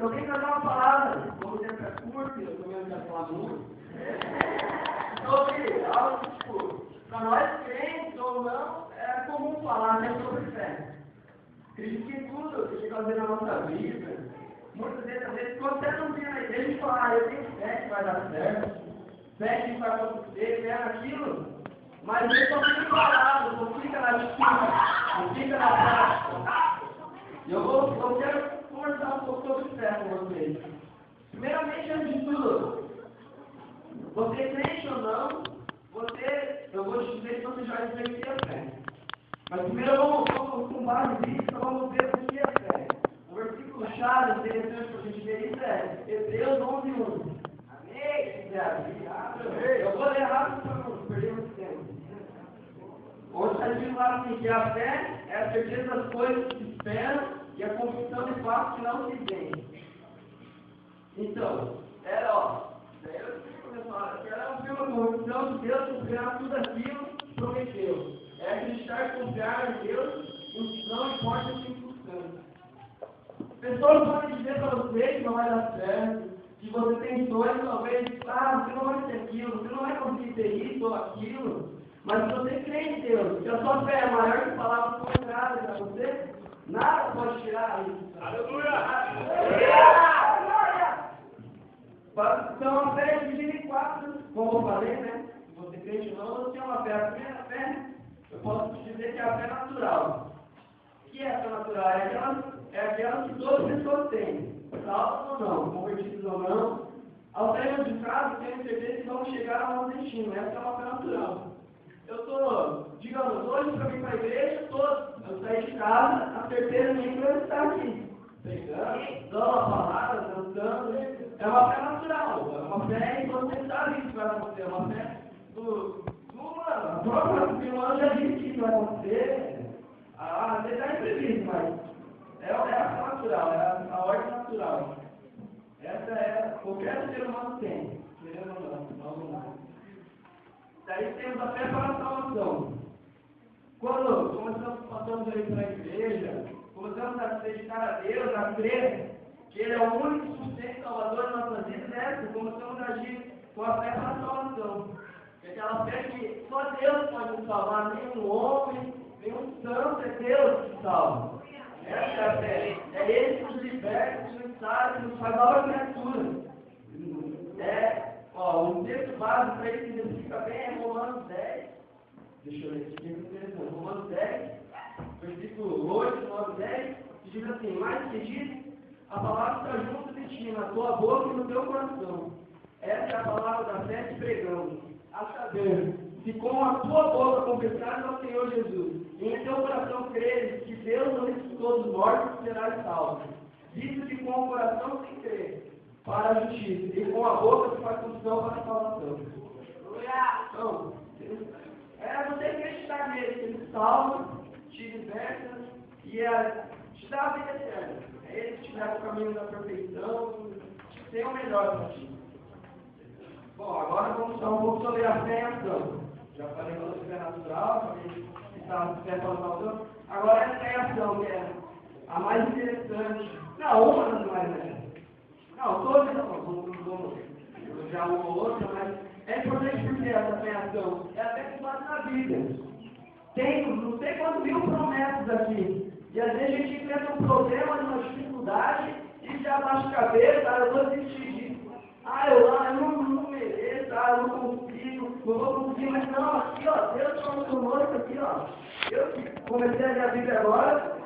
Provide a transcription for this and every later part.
Eu tenho que dar uma palavra, como o tempo é curto, eu também não quero falar muito. Sobre algo tipo, para nós crentes ou não, é comum falar sobre fé. Acredito que tudo que a gente fazer na nossa vida, muitas vezes, quando você não vem na igreja e fala, eu tenho fé que vai dar certo, fé que vai acontecer, fé naquilo, mas ele só fica parado, só fica na esquina, não fica na prática. Eu quero conversar um pouco sobre fé com vocês. Primeiramente, antes de tudo, você crente ou não, eu vou te dizer que você já exercia a fé. Mas primeiro vamos com base nisso, vamos ver o que é fé. O versículo chave interessante para a gente ver isso é Hebreus 11:1. Amém? Eu vou ler rápido para não perder muito tempo. Onde está dizendo lá assim, que a fé é a certeza das coisas que se esperam e a convicção de fatos que não se veem. Então, era uma convicção de Deus cumprirá tudo aquilo que prometeu. É acreditar e confiar em Deus, não importa as circunstâncias. Pessoas podem dizer para você que não vai dar certo, que você tem sonhos, talvez, você não vai ter aquilo, você não vai conseguir ter isso ou aquilo, mas se você crê em Deus, se a sua fé é maior que palavras contrárias a você, nada pode tirar isso. Aleluia! Então a fé é dividida em 4, como eu falei, né? Se você crê ou não, você tem uma fé. A primeira fé, eu posso te dizer que é a fé natural. O que é a fé natural? É aquela que todas as pessoas têm, salvos ou não, convertidos ou não. Ao sair de casa, tenho certeza que vão chegar ao nosso destino. Essa é uma fé natural. Eu estou, digamos, hoje para vir para a igreja, eu saí de casa, a certeza minha que eu estar aqui. Pregando, dando a palavra, dançando. É uma fé natural. É uma fé em você sabe que vai acontecer. É uma fé do humano. A própria humana já disse que isso vai acontecer. Você está imprevisto, mas é a fé natural, é a ordem natural. Essa é, qualquer ser humano tem. Querendo ou não. Daí temos a fé para a salvação. Quando passamos a ir para a igreja, começamos a se dedicar a Deus, a crer que Ele é o único sustento salvador de nossas vidas, começamos a agir com a fé para a salvação. É aquela fé que só Deus pode nos salvar, nenhum homem, nenhum santo, é Deus que salva. Essa é a fé. É Ele que nos liberta, que nos salva, que nos faz nova criatura. Um texto básico para ele que identifica bem é Romanos 10. Deixa eu ler aqui, que é interessante. Romanos 10, versículo 8, 9, 10, que diz assim: mais que diz, a palavra está junto de ti, na tua boca e no teu coração. Essa é a palavra da fé que pregamos. A saber, se com a tua boca confessares ao Senhor Jesus, e em teu coração creres que Deus não ressuscitou dos mortos, serás salvo. Visto que com o coração se crê para a justiça, e com a boca se faz confissão para a salvação. Então, você acreditar nele, que ele salva, te liberta e te dá a vida eterna. É ele que te dá o caminho da perfeição, tem o melhor para ti. Bom, agora vamos falar um pouco sobre a fé em ação. Já falei sobre fé natural, falei que está fé para a salvação. Agora a fé em ação, que é a mais interessante. Não, uma das mais, né? Não, todas vamos já uma ou outra, mas é importante porque essa fé em ação é até que bate na Bíblia. Tem não sei quantas mil promessas aqui. E às vezes a gente enfrenta um problema, uma dificuldade, e já baixa a cabeça, eu vou desistir disso. Eu não mereço, eu não consigo, não vou conseguir, mas não, aqui Deus transformou isso aqui, Eu que comecei a ler a Bíblia agora,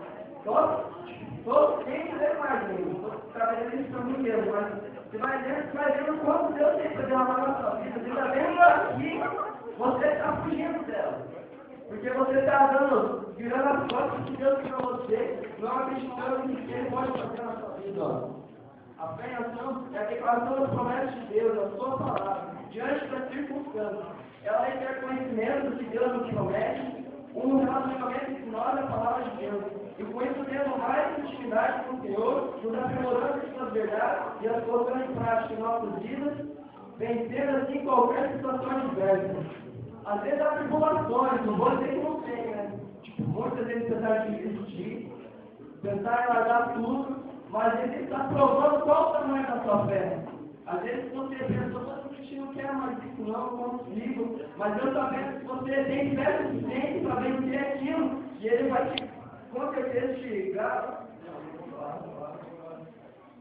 quem ler mais mesmo, estou trabalhando isso para mim mesmo, mas você vai vendo quanto Deus tem para derramar na sua vida. Você está vendo aqui, você está fugindo dela. Porque você está virando as costas que Deus tem para você, não acreditando em que Ele pode fazer na sua vida. A fé em ação é a declaração das promessas de Deus, a sua palavra, diante das circunstâncias. Ela requer conhecimento do que Deus nos promete, um relacionamento entre nós e a palavra de Deus. E com isso temos mais intimidade com o Senhor, nos aprimorando de suas verdades e as colocando em prática em nossas vidas, vencendo assim qualquer situação adversa. Às vezes há tribulações, não vou dizer que não tem, né? Muitas vezes você está de desistir, pensar em largar tudo, mas ele está provando qual o tamanho da sua fé. Às vezes você pensa, eu não quero mais isso, não consigo, mas eu sabendo que você tem fé suficiente para vencer aquilo, e ele vai te, com certeza,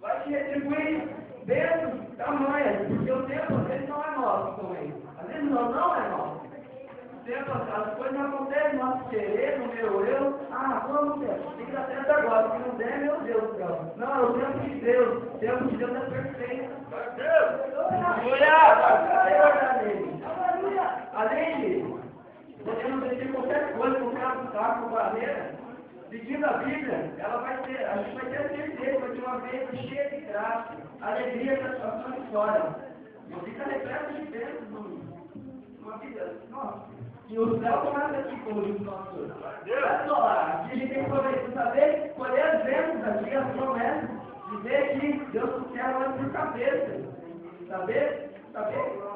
vai te retribuir bênçãos tamanhas, porque o tempo às vezes não é nosso também. Às vezes não é nosso. O tempo, as coisas não acontecem no nosso querer, no meu eu. Vamos ter, tem que dar certo agora, se não der, meu Deus do céu. Não, é o tempo de Deus. O tempo de Deus é perfeito. Além disso, podemos decidir qualquer coisa, qualquer obstáculo, barreira. Seguindo a Bíblia, a gente vai ter certeza, vai ter uma vida cheia de graça, alegria, satisfação e vitória. Uma vida repleta de bênçãos, uma vida, nossa. E o céu começa aqui, como diz o nosso Deus. Olha só lá, aqui a gente tem que saber colher as bênçãos aqui, as promessas, dizer que Deus quer nós por cabeça. Saber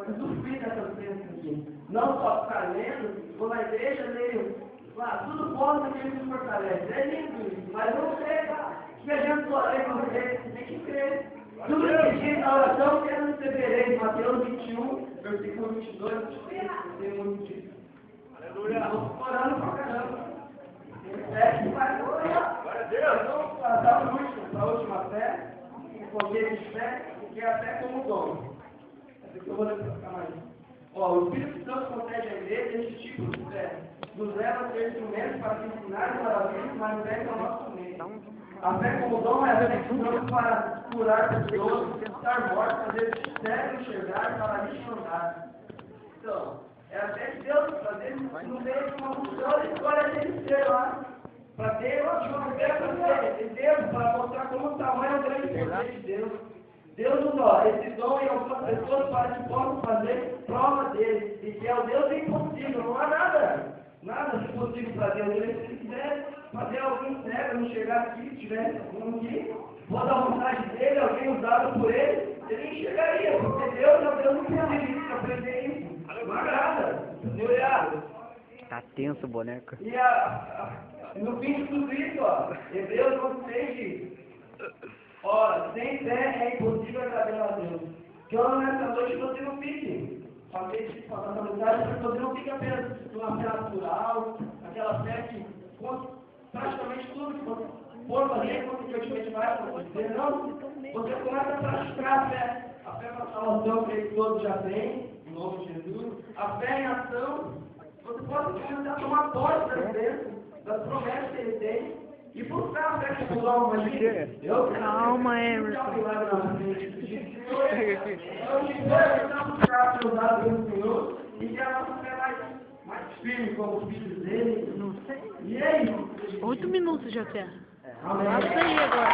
usufruir dessas bênçãos aqui. Não só ficar lendo, vou na igreja, leio. Tudo bom que nos fortalece. É lindo isso, mas não sei, que a gente só lê com você, tem que crer. Tudo que diz na oração, que não recebereis. Mateus 21, versículo 22, tem muito disso. Aleluia. Estamos orando pra caramba. Que vai orar. Vamos passar para a última fé, o poder de fé, que é a fé como dom. Essa aqui eu vou ficar mais. O Espírito Santo concede à igreja esse tipo de fé. Nos leva a ser instrumentos para ensinar e maravilhas, mas fé ao nosso meio. A fé como dom é a fé que usamos para curar pessoas, estar mortos, fazer cego enxergar, paralítico andar. Então, é a fé de Deus, fazer no meio de uma multidão, ele escolhe aquele ser lá. Para ter uma fé para Deus, para mostrar como o tamanho é o grande poder de Deus. Deus nos dá esse dom em algumas pessoas para que possam fazer prova dele. E que é o Deus impossível, não há nada impossível para Deus. Ele, se quiser fazer alguém cego, não chegar aqui, se tivesse algum aqui, for da vontade dele, alguém usado por ele, ele enxergaria, porque Deus é o Deus impossível de aprender isso. Não há nada. Tá tenso o boneco. E no fim de tudo isso, Hebreus 11:6 diz: ora, sem fé é impossível agradar a Deus. Então, nessa noite, você não fique. Falei de passar essa mensagem, para que você não fique apenas uma fé natural, aquela fé que praticamente tudo que você for fazer, consequentemente vai acontecer. Não, você começa a praticar a fé. A fé para a salvação que todos já têm, em nome de Jesus. A fé em ação, você pode começar a tomar posse das bênçãos, das promessas que ele tem. E buscar a fé que mudar uma vida. Calma, Emerson. E que a nossa fé mais firme como filhos dele. Não sei. E é isso. 8 minutos já quer. Amém. Passa aí agora.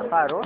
Parou?